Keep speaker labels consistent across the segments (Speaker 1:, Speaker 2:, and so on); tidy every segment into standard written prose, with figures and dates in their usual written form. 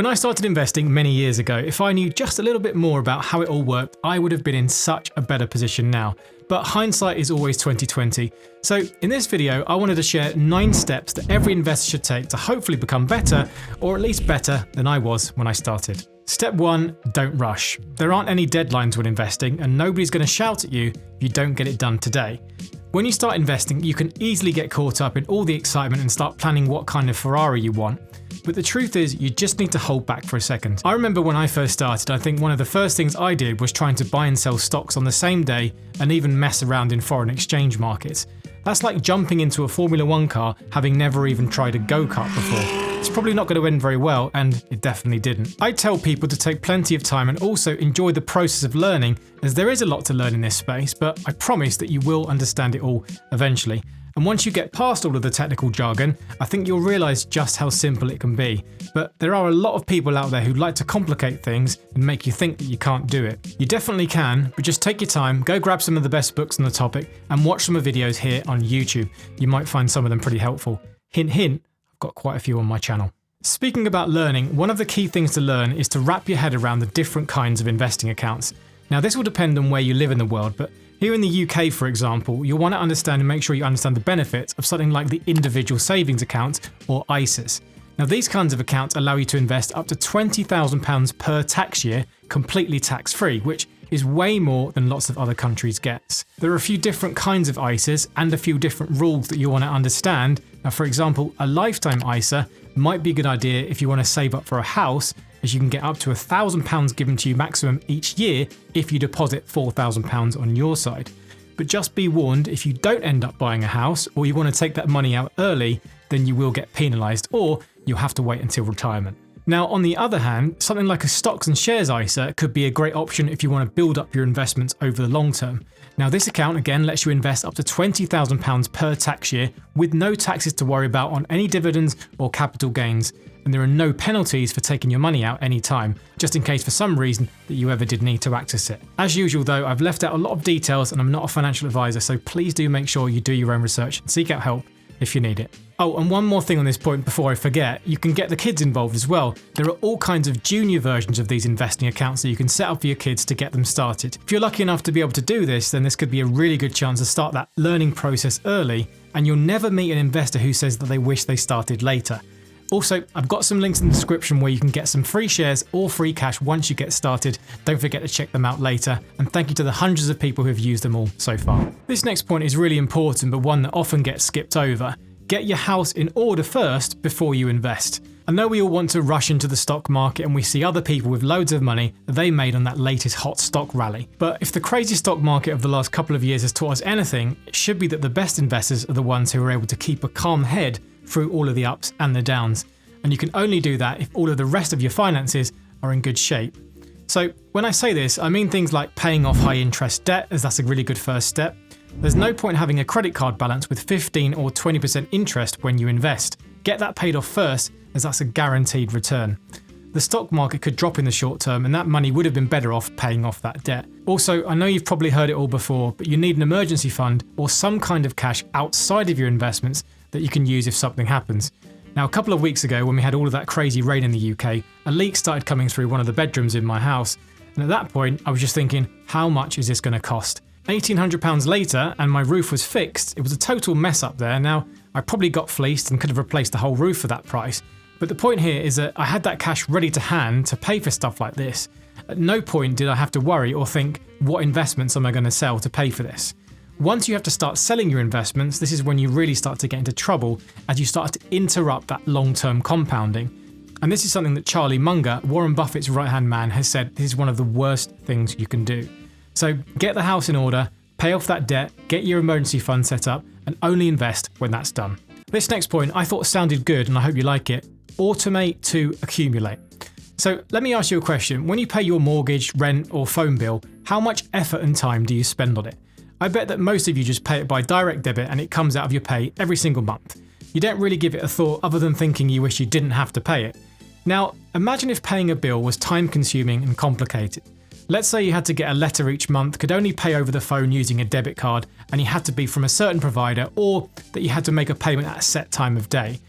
Speaker 1: When I started investing many years ago, if I knew just a little bit more about how it all worked, I would have been in such a better position now. But hindsight is always 2020. So in this video, I wanted to share 9 steps that every investor should take to hopefully become better, or at least better than I was when I started. Step 1, don't rush. There aren't any deadlines when investing, and nobody's going to shout at you if you don't get it done today. When you start investing, you can easily get caught up in all the excitement and start planning what kind of Ferrari you want. But the truth is, you just need to hold back for a second. I remember when I first started, I think one of the first things I did was trying to buy and sell stocks on the same day and even mess around in foreign exchange markets. That's like jumping into a Formula 1 car having never even tried a go-kart before. It's probably not going to end very well, and it definitely didn't. I tell people to take plenty of time and also enjoy the process of learning, as there is a lot to learn in this space, but I promise that you will understand it all eventually. And once you get past all of the technical jargon, I think you'll realise just how simple it can be. But there are a lot of people out there who like to complicate things and make you think that you can't do it. You definitely can, but just take your time, go grab some of the best books on the topic and watch some of the videos here on YouTube. You might find some of them pretty helpful. Hint hint, I've got quite a few on my channel. Speaking about learning, one of the key things to learn is to wrap your head around the different kinds of investing accounts. Now this will depend on where you live in the world, but here in the UK, for example, you'll want to understand and make sure you understand the benefits of something like the individual savings account, or ISAs. Now these kinds of accounts allow you to invest up to £20,000 per tax year completely tax-free, which is way more than lots of other countries get. There are a few different kinds of ISAs and a few different rules that you want to understand. Now for example, a lifetime ISA might be a good idea if you want to save up for a house, as you can get up to £1,000 given to you maximum each year if you deposit £4,000 on your side. But just be warned, if you don't end up buying a house or you want to take that money out early, then you will get penalised, or you'll have to wait until retirement. Now on the other hand, something like a stocks and shares ISA could be a great option if you want to build up your investments over the long term. Now this account again lets you invest up to £20,000 per tax year with no taxes to worry about on any dividends or capital gains. And there are no penalties for taking your money out any time, just in case for some reason that you ever did need to access it. As usual though, I've left out a lot of details and I'm not a financial advisor, so please do make sure you do your own research and seek out help if you need it. Oh, and one more thing on this point before I forget, you can get the kids involved as well. There are all kinds of junior versions of these investing accounts that you can set up for your kids to get them started. If you're lucky enough to be able to do this, then this could be a really good chance to start that learning process early, and you'll never meet an investor who says that they wish they started later. Also, I've got some links in the description where you can get some free shares or free cash once you get started. Don't forget to check them out later, and thank you to the hundreds of people who have used them all so far. This next point is really important, but one that often gets skipped over. Get your house in order first before you invest. I know we all want to rush into the stock market and we see other people with loads of money that they made on that latest hot stock rally. But if the crazy stock market of the last couple of years has taught us anything, it should be that the best investors are the ones who are able to keep a calm head through all of the ups and the downs. And you can only do that if all of the rest of your finances are in good shape. So when I say this, I mean things like paying off high interest debt, as that's a really good first step. There's no point having a credit card balance with 15 or 20% interest when you invest. Get that paid off first, as that's a guaranteed return. The stock market could drop in the short term and that money would have been better off paying off that debt. Also, I know you've probably heard it all before, but you need an emergency fund or some kind of cash outside of your investments that you can use if something happens. Now, a couple of weeks ago when we had all of that crazy rain in the UK, a leak started coming through one of the bedrooms in my house. And at that point, I was just thinking, how much is this going to cost? £1,800 later and my roof was fixed. It was a total mess up there. Now, I probably got fleeced and could have replaced the whole roof for that price. But the point here is that I had that cash ready to hand to pay for stuff like this. At no point did I have to worry or think, what investments am I going to sell to pay for this? Once you have to start selling your investments, this is when you really start to get into trouble as you start to interrupt that long-term compounding. And this is something that Charlie Munger, Warren Buffett's right-hand man, has said this is one of the worst things you can do. So get the house in order, pay off that debt, get your emergency fund set up, and only invest when that's done. This next point I thought sounded good and I hope you like it. Automate to accumulate. So let me ask you a question. When you pay your mortgage, rent, or phone bill, how much effort and time do you spend on it? I bet that most of you just pay it by direct debit and it comes out of your pay every single month. You don't really give it a thought other than thinking you wish you didn't have to pay it. Now, imagine if paying a bill was time-consuming and complicated. Let's say you had to get a letter each month, could only pay over the phone using a debit card, and you had to be from a certain provider, or that you had to make a payment at a set time of day.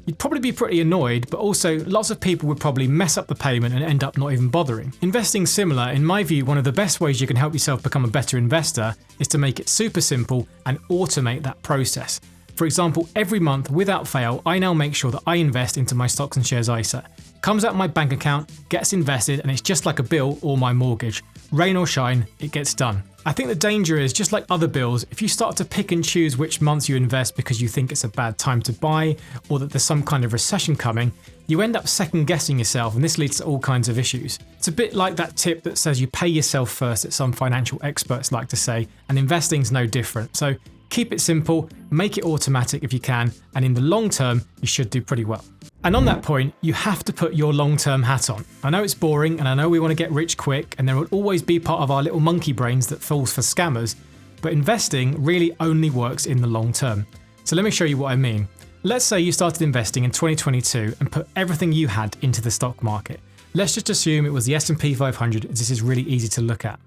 Speaker 1: You'd probably be pretty annoyed, but also lots of people would probably mess up the payment and end up not even bothering. Investing similar, in my view, one of the best ways you can help yourself become a better investor is to make it super simple and automate that process. For example, every month without fail, I now make sure that I invest into my stocks and shares ISA. It comes out my bank account, gets invested, and it's just like a bill or my mortgage. Rain or shine, it gets done. I think the danger is, just like other bills, if you start to pick and choose which months you invest because you think it's a bad time to buy or that there's some kind of recession coming, you end up second guessing yourself, and this leads to all kinds of issues. It's a bit like that tip that says you pay yourself first that some financial experts like to say, and investing's no different. So keep it simple, make it automatic if you can, and in the long term, you should do pretty well. And on that point, you have to put your long-term hat on. I know it's boring, and I know we want to get rich quick, and there will always be part of our little monkey brains that falls for scammers, but investing really only works in the long term. So let me show you what I mean. Let's say you started investing in 2022 and put everything you had into the stock market. Let's just assume it was the S&P 500, as this is really easy to look at.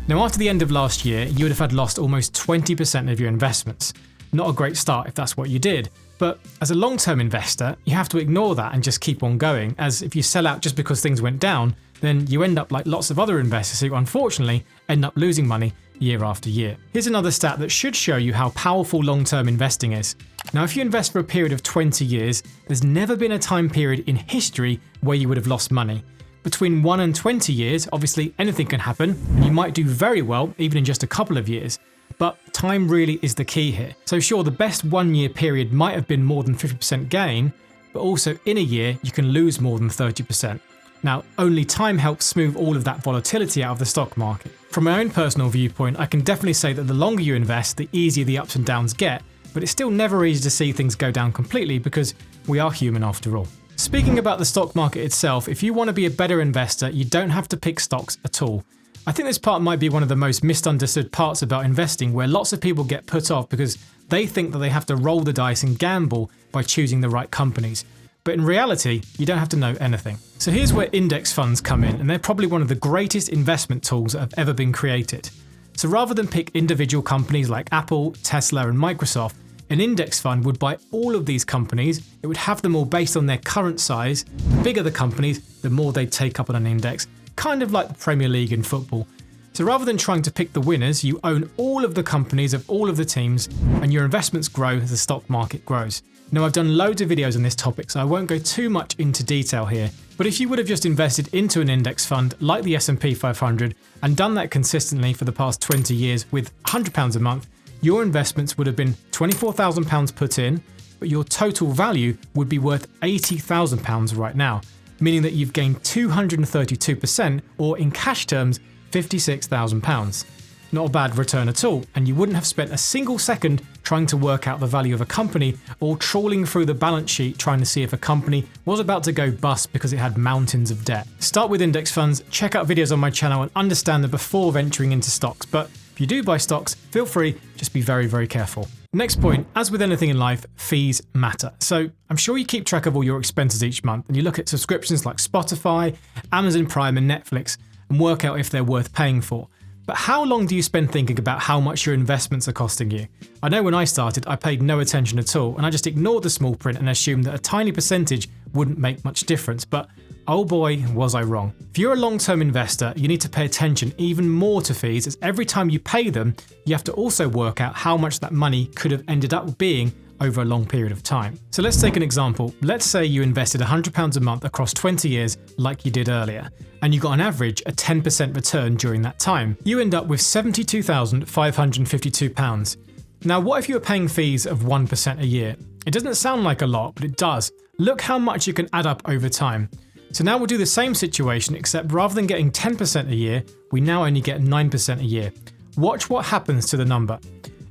Speaker 1: Now, after the end of last year, you would have had lost almost 20% of your investments. Not a great start if that's what you did. But as a long-term investor, you have to ignore that and just keep on going, as if you sell out just because things went down, then you end up like lots of other investors who unfortunately end up losing money year after year. Here's another stat that should show you how powerful long-term investing is. Now, if you invest for a period of 20 years, there's never been a time period in history where you would have lost money. Between 1 and 20 years, obviously anything can happen, and you might do very well even in just a couple of years. But time really is the key here. So sure, the best 1 year period might have been more than 50% gain, but also in a year you can lose more than 30%. Now, only time helps smooth all of that volatility out of the stock market. From my own personal viewpoint, I can definitely say that the longer you invest, the easier the ups and downs get, but it's still never easy to see things go down completely because we are human after all. Speaking about the stock market itself, if you want to be a better investor, you don't have to pick stocks at all. I think this part might be one of the most misunderstood parts about investing, where lots of people get put off because they think that they have to roll the dice and gamble by choosing the right companies. But in reality, you don't have to know anything. So here's where index funds come in, and they're probably one of the greatest investment tools that have ever been created. So rather than pick individual companies like Apple, Tesla, and Microsoft, an index fund would buy all of these companies. It would have them all based on their current size. The bigger the companies, the more they'd take up on an index, kind of like the Premier League in football. So rather than trying to pick the winners, you own all of the companies of all of the teams, and your investments grow as the stock market grows. Now, I've done loads of videos on this topic, so I won't go too much into detail here, but if you would have just invested into an index fund like the S&P 500 and done that consistently for the past 20 years with £100 a month, your investments would have been £24,000 put in, but your total value would be worth £80,000 right now, meaning that you've gained 232%, or in cash terms, £56,000. Not a bad return at all, and you wouldn't have spent a single second trying to work out the value of a company or trawling through the balance sheet trying to see if a company was about to go bust because it had mountains of debt. Start with index funds, check out videos on my channel and understand them before venturing into stocks, but if you do buy stocks, feel free, just be very, very careful. Next point, as with anything in life, fees matter. So I'm sure you keep track of all your expenses each month and you look at subscriptions like Spotify, Amazon Prime and Netflix and work out if they're worth paying for. But how long do you spend thinking about how much your investments are costing you? I know when I started, I paid no attention at all and I just ignored the small print and assumed that a tiny percentage wouldn't make much difference, but oh boy, was I wrong. If you're a long-term investor, you need to pay attention even more to fees, as every time you pay them, you have to also work out how much that money could have ended up being over a long period of time. So let's take an example. Let's say you invested £100 a month across 20 years like you did earlier, and you got on average a 10% return during that time. You end up with £72,552. Now, what if you were paying fees of 1% a year? It doesn't sound like a lot, but it does. Look how much you can add up over time. So now we'll do the same situation, except rather than getting 10% a year, we now only get 9% a year. Watch what happens to the number.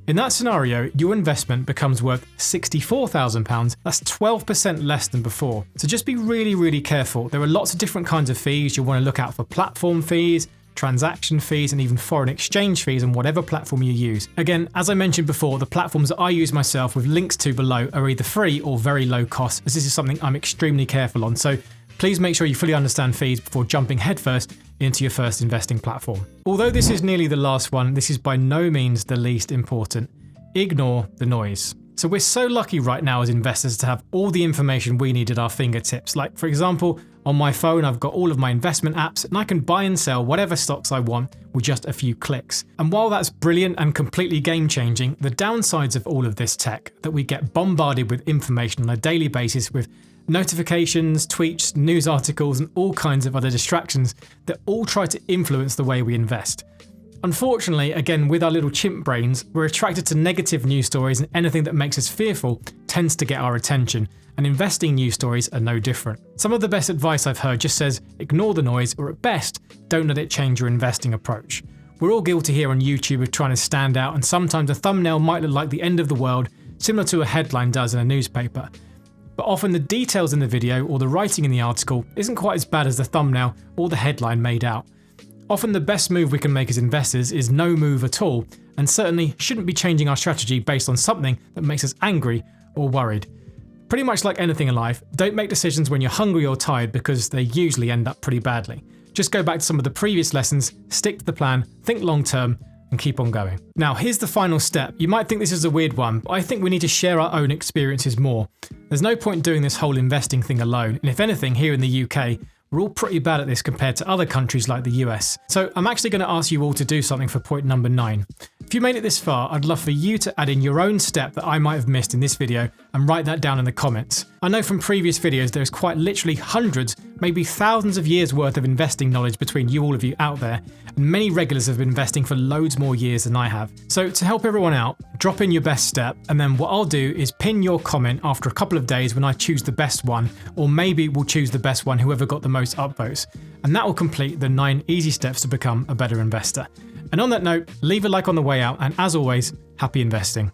Speaker 1: In that scenario, your investment becomes worth £64,000. That's 12% less than before. So just be really, really careful. There are lots of different kinds of fees. You'll want to look out for platform fees, transaction fees, and even foreign exchange fees on whatever platform you use. Again, as I mentioned before, the platforms that I use myself with links to below are either free or very low cost, as this is something I'm extremely careful on. So please make sure you fully understand fees before jumping headfirst into your first investing platform. Although this is nearly the last one, this is by no means the least important. Ignore the noise. So So we're so lucky right now as investors to have all the information we need at our fingertips. Like for example, on my phone, I've got all of my investment apps and I can buy and sell whatever stocks I want with just a few clicks. And while that's brilliant and completely game changing, the downsides of all of this tech, that we get bombarded with information on a daily basis with notifications, tweets, news articles, and all kinds of other distractions that all try to influence the way we invest. Unfortunately, again, with our little chimp brains, we're attracted to negative news stories, and anything that makes us fearful tends to get our attention, and investing news stories are no different. Some of the best advice I've heard just says, ignore the noise, or at best, don't let it change your investing approach. We're all guilty here on YouTube of trying to stand out, and sometimes a thumbnail might look like the end of the world, similar to a headline does in a newspaper. But often the details in the video or the writing in the article isn't quite as bad as the thumbnail or the headline made out. Often the best move we can make as investors is no move at all, and certainly shouldn't be changing our strategy based on something that makes us angry or worried. Pretty much like anything in life, don't make decisions when you're hungry or tired because they usually end up pretty badly. Just go back to some of the previous lessons, stick to the plan, think long term, and keep on going. Now here's the final step. You might think this is a weird one, but I think we need to share our own experiences more. There's no point doing this whole investing thing alone, and if anything, here in the UK, we're all pretty bad at this compared to other countries like the US. So I'm actually going to ask you all to do something for point number 9. If you made it this far, I'd love for you to add in your own step that I might have missed in this video and write that down in the comments. I know from previous videos there's quite literally hundreds, maybe thousands of years worth of investing knowledge between all of you out there, and many regulars have been investing for loads more years than I have. So to help everyone out, drop in your best step, and then what I'll do is pin your comment after a couple of days when I choose the best one, or maybe we'll choose the best one whoever got the most upvotes, and that will complete the 9 easy steps to become a better investor. And on that note, leave a like on the way out, and as always, happy investing.